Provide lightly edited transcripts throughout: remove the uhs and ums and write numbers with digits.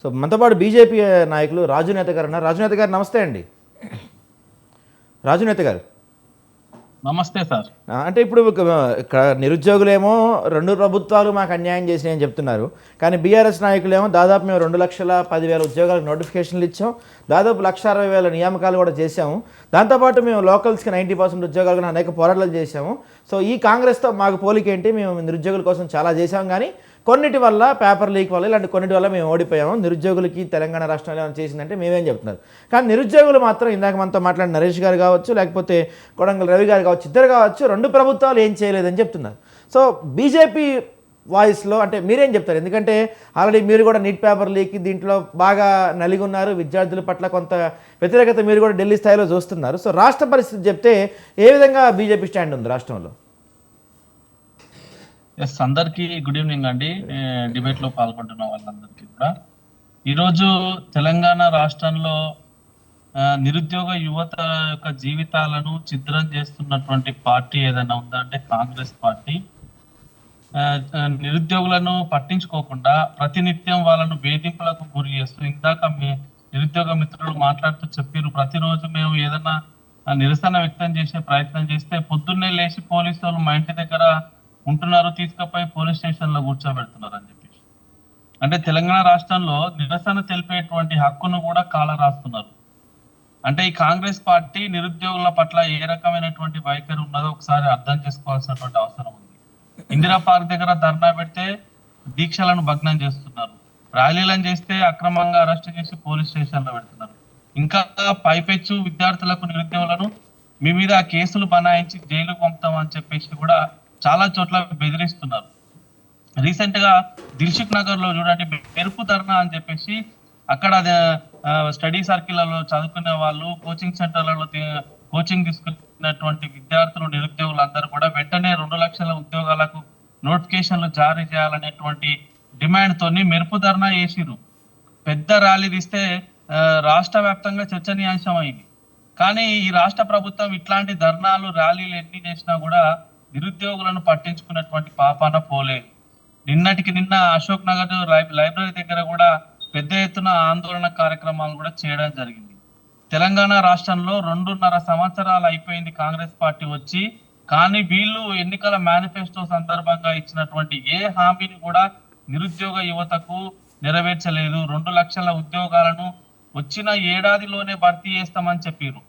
So మనతో పాటు BJP నాయకులు రాజునేత గారు ఉన్నారు. రాజునేత గారు నమస్తే అండి. రాజునేత గారు నమస్తే సార్. అంటే ఇప్పుడు ఇక్కడ నిరుద్యోగులేమో రెండు ప్రభుత్వాలు మాకు అన్యాయం చేసినాయని చెప్తున్నారు. కానీ బీఆర్ఎస్ నాయకులేమో దాదాపు మేము 2,10,000 ఉద్యోగాలకు నోటిఫికేషన్లు ఇచ్చాం, దాదాపు 1,60,000 నియామకాలు కూడా చేశాము. దాంతోపాటు మేము లోకల్స్కి 90% ఉద్యోగాలు అనేక పోరాటాలు చేశాము. సో ఈ కాంగ్రెస్తో మాకు పోలికేంటి, మేము నిరుద్యోగుల కోసం చాలా చేశాం, కానీ కొన్నిటి వల్ల పేపర్ లీక్ వల్ల ఇలాంటి కొన్నిటి వల్ల మేము ఓడిపోయాము. నిరుద్యోగులకి తెలంగాణ రాష్ట్రంలో ఏమైనా చేసిందంటే మేమేం చెప్తున్నారు. కానీ నిరుద్యోగులు మాత్రం ఇందాక మనతో మాట్లాడిన నరేష్ గారు కావచ్చు, లేకపోతే కొడంగల్ రవి గారు కావచ్చు, ఇద్దరు కావచ్చు, రెండు ప్రభుత్వాలు ఏం చేయలేదని చెప్తున్నారు. సో బీజేపీ వాయిస్లో అంటే మీరేం చెప్తారు? ఎందుకంటే ఆల్రెడీ మీరు కూడా నీట్ పేపర్ లీక్ దీంట్లో బాగా నలిగి ఉన్నారు, విద్యార్థుల పట్ల కొంత వ్యతిరేకత మీరు కూడా ఢిల్లీ స్థాయిలో చూస్తున్నారు. సో రాష్ట్ర పరిస్థితి చెప్తే ఏ విధంగా బీజేపీ స్టాండ్ ఉంది రాష్ట్రంలో? ఎస్, అందరికీ గుడ్ ఈవినింగ్ అండి. డిబేట్ లో పాల్గొంటున్న వాళ్ళందరికీ కూడా ఈరోజు తెలంగాణ రాష్ట్రంలో నిరుద్యోగ యువత యొక్క జీవితాలను ఛిద్రం చేస్తున్నటువంటి పార్టీ ఏదైనా ఉందా అంటే కాంగ్రెస్ పార్టీ. నిరుద్యోగులను పట్టించుకోకుండా ప్రతినిత్యం వాళ్ళను వేధింపులకు గురి చేస్తూ, ఇందాక మీ నిరుద్యోగ మిత్రులు మాట్లాడుతూ చెప్పారు, ప్రతిరోజు మేము ఏదైనా నిరసన వ్యక్తం చేసే ప్రయత్నం చేస్తే పొద్దున్నే లేచి పోలీసు వాళ్ళు మా ఇంటి దగ్గర ఉంటున్నారు, తీసుకుపోయి పోలీస్ స్టేషన్ లో కూర్చోబెడుతున్నారు అని చెప్పేసి. అంటే తెలంగాణ రాష్ట్రంలో నిరసన తెలిపేటువంటి హక్కును కూడా కాల రాస్తున్నారు. అంటే ఈ కాంగ్రెస్ పార్టీ నిరుద్యోగుల పట్ల ఏ రకమైనటువంటి వైఖరి ఉన్నదో ఒకసారి అర్థం చేసుకోవాల్సినటువంటి అవసరం ఉంది. ఇందిరా పార్క్ దగ్గర ధర్నా పెడితే దీక్షలను భగ్నం చేస్తున్నారు, ర్యాలీలను చేస్తే అక్రమంగా అరెస్ట్ చేసి పోలీస్ స్టేషన్ లో పెడుతున్నారు. ఇంకా పైపెచ్చు విద్యార్థులకు నిరుద్యోగులను మీ మీద కేసులు బనాయించి జైలుకు పంపుతామని చెప్పేసి కూడా చాలా చోట్ల బెదిరిస్తున్నారు. రీసెంట్ గా దిల్సుఖ్ నగర్ లో చూడండి, మెరుపు ధర్నా అని చెప్పేసి అక్కడ స్టడీ సర్కిళ్లలో చదువుకునే వాళ్ళు, కోచింగ్ సెంటర్లలో కోచింగ్ తీసుకున్నటువంటి విద్యార్థులు, నిరుద్యోగులు అందరూ కూడా వెంటనే 2 లక్షల ఉద్యోగాలకు నోటిఫికేషన్లు జారీ చేయాలనేటువంటి డిమాండ్ తోని మెరుపు ధర్నా చేసిరు. పెద్ద ర్యాలీ తీస్తే రాష్ట్ర వ్యాప్తంగా చర్చనీయాంశం అయింది. కానీ ఈ రాష్ట్ర ప్రభుత్వం ఇట్లాంటి ధర్నాలు, ర్యాలీలు ఎన్ని చేసినా కూడా నిరుద్యోగులను పట్టించుకున్నటువంటి పాపాన పోలేదు. నిన్నటికి నిన్న అశోక్ నగర్ లైబ్రరీ దగ్గర కూడా పెద్ద ఎత్తున ఆందోళన కార్యక్రమాలు కూడా చేయడం జరిగింది. తెలంగాణ రాష్ట్రంలో 2.5 సంవత్సరాలు అయిపోయింది కాంగ్రెస్ పార్టీ వచ్చి, కానీ వీళ్ళు ఎన్నికల మేనిఫెస్టో సందర్భంగా ఇచ్చినటువంటి ఏ హామీని కూడా నిరుద్యోగ యువతకు నెరవేర్చలేదు. 2 లక్షల ఉద్యోగాలను వచ్చిన ఏడాదిలోనే భర్తీ చేస్తామని చెప్పారు.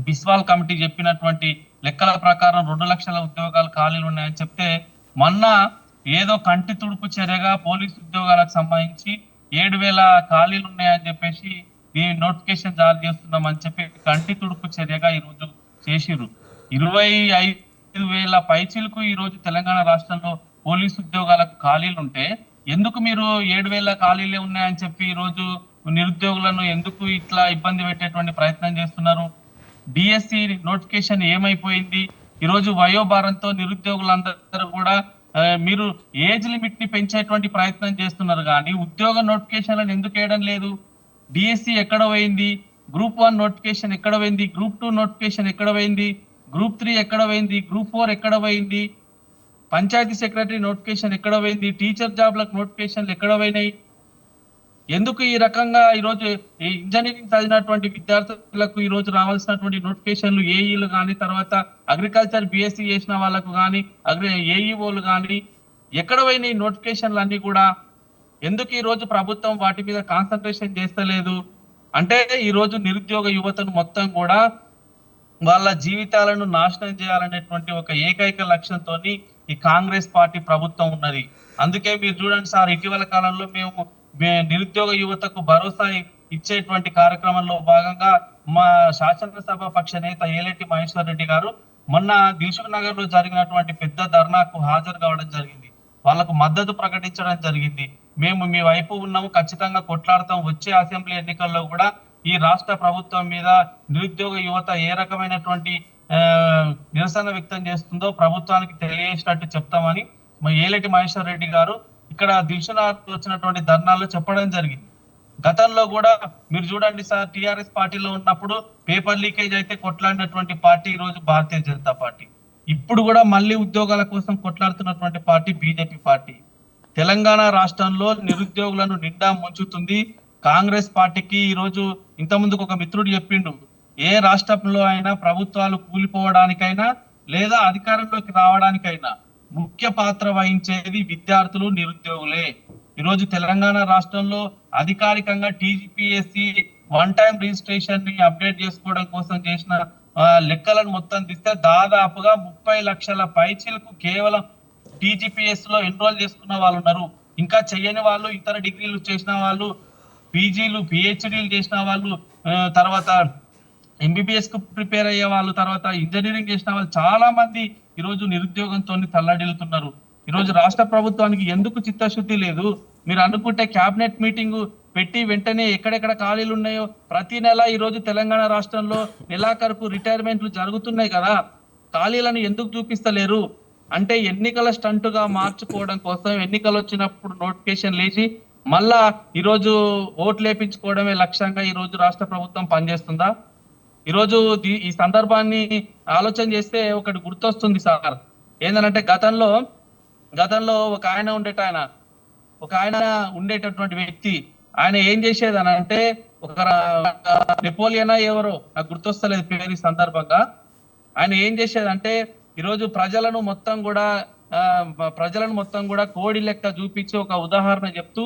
బిస్వాల్ కమిటీ చెప్పినటువంటి లెక్కల ప్రకారం 2 లక్షల ఉద్యోగాలు ఖాళీలు ఉన్నాయని చెప్తే, మొన్న ఏదో కంటి తుడుపు చర్యగా పోలీసు ఉద్యోగాలకు సంబంధించి 7,000 ఖాళీలు ఉన్నాయని చెప్పేసి ఈ నోటిఫికేషన్ జారీ చేస్తున్నామని చెప్పి కంటి తుడుపు చర్యగా ఈరోజు చేసిర్రు. 25,000 పైచీలకు ఈ రోజు తెలంగాణ రాష్ట్రంలో పోలీసు ఉద్యోగాలకు ఖాళీలు ఉంటే, ఎందుకు మీరు 7,000 ఖాళీలే ఉన్నాయని చెప్పి ఈ రోజు నిరుద్యోగులను ఎందుకు ఇట్లా ఇబ్బంది పెట్టేటువంటి ప్రయత్నం చేస్తున్నారు? డిఎస్సి నోటిఫికేషన్ ఏమైపోయింది? ఈరోజు వయోభారంతో నిరుద్యోగులందరూ కూడా మీరు ఏజ్ లిమిట్ ని పెంచేటువంటి ప్రయత్నం చేస్తున్నారు, కానీ ఉద్యోగ నోటిఫికేషన్లను ఎందుకు వేయడం లేదు? డిఎస్సి ఎక్కడ పోయింది? గ్రూప్ 1 నోటిఫికేషన్ ఎక్కడ పోయింది? గ్రూప్ 2 నోటిఫికేషన్ ఎక్కడ పోయింది? గ్రూప్ 3 ఎక్కడ పోయింది? గ్రూప్ 4 ఎక్కడ పోయింది? పంచాయతీ సెక్రటరీ నోటిఫికేషన్ ఎక్కడ పోయింది? టీచర్ జాబ్లకు నోటిఫికేషన్లు ఎక్కడ పోయినాయి? ఎందుకు ఈ రకంగా ఈరోజు ఇంజనీరింగ్ చదివినటువంటి విద్యార్థులకు ఈ రోజు రావాల్సినటువంటి నోటిఫికేషన్లు ఏఈలు కానీ, తర్వాత అగ్రికల్చర్ బిఎస్సి చేసిన వాళ్ళకు కానీ, ఏఈఓలు కానీ ఎక్కడ పోయినాయి నోటిఫికేషన్లు అన్ని కూడా? ఎందుకు ఈ రోజు ప్రభుత్వం వాటి మీద కాన్సన్ట్రేషన్ చేస్తలేదు? అంటే ఈ రోజు నిరుద్యోగ యువతను మొత్తం కూడా వాళ్ళ జీవితాలను నాశనం చేయాలనేటువంటి ఒక ఏకైక లక్ష్యంతో ఈ కాంగ్రెస్ పార్టీ ప్రభుత్వం ఉన్నది. అందుకే మీరు చూడండి సార్, ఇటీవల కాలంలో మేము నిరుద్యోగ యువతకు భరోసా ఇచ్చేటువంటి కార్యక్రమంలో భాగంగా మా శాసనసభ పక్ష నేత ఏలేటి మహేశ్వర్ రెడ్డి గారు మొన్న దిల్సుఖ్ నగర్ లో జరిగినటువంటి పెద్ద ధర్నాకు హాజరు కావడం జరిగింది. వాళ్ళకు మద్దతు ప్రకటించడం జరిగింది. మేము మీ వైపు ఉన్నాము, ఖచ్చితంగా కొట్లాడతాం, వచ్చే అసెంబ్లీ ఎన్నికల్లో కూడా ఈ రాష్ట్ర ప్రభుత్వం మీద నిరుద్యోగ యువత ఏ రకమైనటువంటి నిరసన వ్యక్తం చేస్తుందో ప్రభుత్వానికి తెలియజేసినట్టు చెప్తామని మా ఏలేటి మహేశ్వర్ రెడ్డి గారు ఇక్కడ దిల్సుఖ్ వచ్చినటువంటి ధర్నాల్లో చెప్పడం జరిగింది. గతంలో కూడా మీరు చూడండి సార్, టిఆర్ఎస్ పార్టీలో ఉన్నప్పుడు పేపర్ లీకేజ్ అయితే కొట్లాడినటువంటి పార్టీ ఈ రోజు భారతీయ జనతా పార్టీ. ఇప్పుడు కూడా మళ్ళీ ఉద్యోగాల కోసం కొట్లాడుతున్నటువంటి పార్టీ బీజేపీ పార్టీ. తెలంగాణ రాష్ట్రంలో నిరుద్యోగులను నిండా ముంచుతుంది. కాంగ్రెస్ పార్టీకి ఈ రోజు ఇంత ముందుకు ఒక మిత్రుడు చెప్పిండు, ఏ రాష్ట్రంలో అయినా ప్రభుత్వాలు కూలిపోవడానికైనా లేదా అధికారంలోకి రావడానికైనా ముఖ్య పాత్ర వహించేది విద్యార్థులు, నిరుద్యోగులే. ఈరోజు తెలంగాణ రాష్ట్రంలో అధికారికంగా టీజీపీఎస్సి వన్ టైం రిజిస్ట్రేషన్ ని అప్డేట్ చేసుకోవడం కోసం చేసిన లెక్కలను మొత్తం తీస్తే దాదాపుగా 30 లక్షల పైచీలకు కేవలం టీజీపీఎస్ లో ఎన్రోల్ చేసుకున్న వాళ్ళు ఉన్నారు. ఇంకా చెయ్యని వాళ్ళు, ఇతర డిగ్రీలు చేసిన వాళ్ళు, పీజీలు పిహెచ్డీలు చేసిన వాళ్ళు, తర్వాత ఎంబీబీఎస్ కు ప్రిపేర్ అయ్యే వాళ్ళు, తర్వాత ఇంజనీరింగ్ చేసిన వాళ్ళు చాలా మంది ఈరోజు నిరుద్యోగంతో తల్లడిల్లుతున్నారు. ఈరోజు రాష్ట్ర ప్రభుత్వానికి ఎందుకు చిత్తశుద్ధి లేదు? మీరు అనుకుంటే కేబినెట్ మీటింగ్ పెట్టి వెంటనే ఎక్కడెక్కడ ఖాళీలు ఉన్నాయో ప్రతి నెల ఈ రోజు తెలంగాణ రాష్ట్రంలో నెలాఖరుకు రిటైర్మెంట్లు జరుగుతున్నాయి కదా, ఖాళీలను ఎందుకు చూపిస్తలేరు? అంటే ఎన్నికల స్టంట్ గా మార్చుకోవడం కోసం, ఎన్నికలు వచ్చినప్పుడు నోటిఫికేషన్ లేచి మళ్ళా ఈరోజు ఓట్లు వేయించుకోవడమే లక్ష్యంగా ఈ రోజు రాష్ట్ర ప్రభుత్వం పనిచేస్తుందా? ఈరోజు ఈ సందర్భాన్ని ఆలోచన చేస్తే ఒకటి గుర్తొస్తుంది సార్. ఏంటంటే గతంలో ఒక ఆయన ఉండేటటువంటి వ్యక్తి, ఆయన ఏం చేసేది అని అంటే, ఒక నెపోలియనా ఎవరో నాకు గుర్తొస్తలేదు పేరు ఈ సందర్భంగా, ఆయన ఏం చేసేదంటే ఈరోజు ప్రజలను మొత్తం కూడా కోడి లెక్క చూపించి ఒక ఉదాహరణ చెప్తూ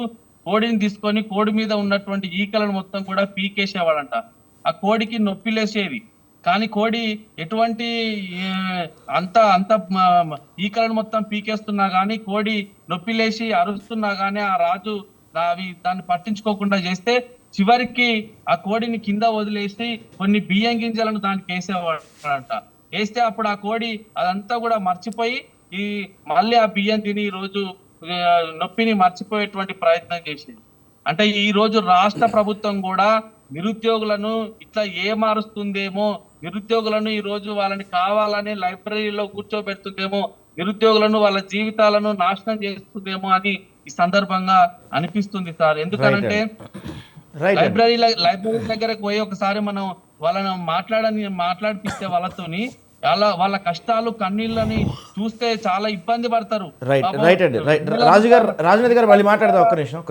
కోడిని తీసుకొని కోడి మీద ఉన్నటువంటి ఈకలను మొత్తం కూడా పీకేసేవాడంట. ఆ కోడికి నొప్పి లేసేది, కానీ కోడి ఎటువంటి అంత ఈకలను మొత్తం పీకేస్తున్నా గానీ, కోడి నొప్పి లేచి అరుస్తున్నా గానీ ఆ రాజు దాన్ని పట్టించుకోకుండా చేస్తే చివరికి ఆ కోడిని కింద వదిలేసి కొన్ని బియ్యం గింజలను దానికి వేసేవాడంట. వేస్తే అప్పుడు ఆ కోడి అదంతా కూడా మర్చిపోయి మళ్ళీ ఆ బియ్యం తిని ఈ రోజు నొప్పిని మర్చిపోయేటువంటి ప్రయత్నం చేసింది. అంటే ఈ రోజు రాష్ట్ర ప్రభుత్వం కూడా నిరుద్యోగులను ఇట్లా ఏమారుస్తుందేమో, నిరుద్యోగులను ఈ రోజు వాళ్ళని కావాలని లైబ్రరీలో కూర్చోబెడుతుందేమో, నిరుద్యోగులను వాళ్ళ జీవితాలను నాశనం చేస్తుందేమో అని ఈ సందర్భంగా అనిపిస్తుంది సార్. ఎందుకనంటే లైబ్రరీ దగ్గరకు పోయి ఒకసారి మనం వాళ్ళని మాట్లాడిపిస్తే వాళ్ళతోని వాళ్ళ కష్టాలు కన్నీళ్ళని చూస్తే చాలా ఇబ్బంది పడతారు. రైట్ అండి. రాజు గారు మళ్ళీ మాట్లాడదాం. ఒక్క నిమిషం.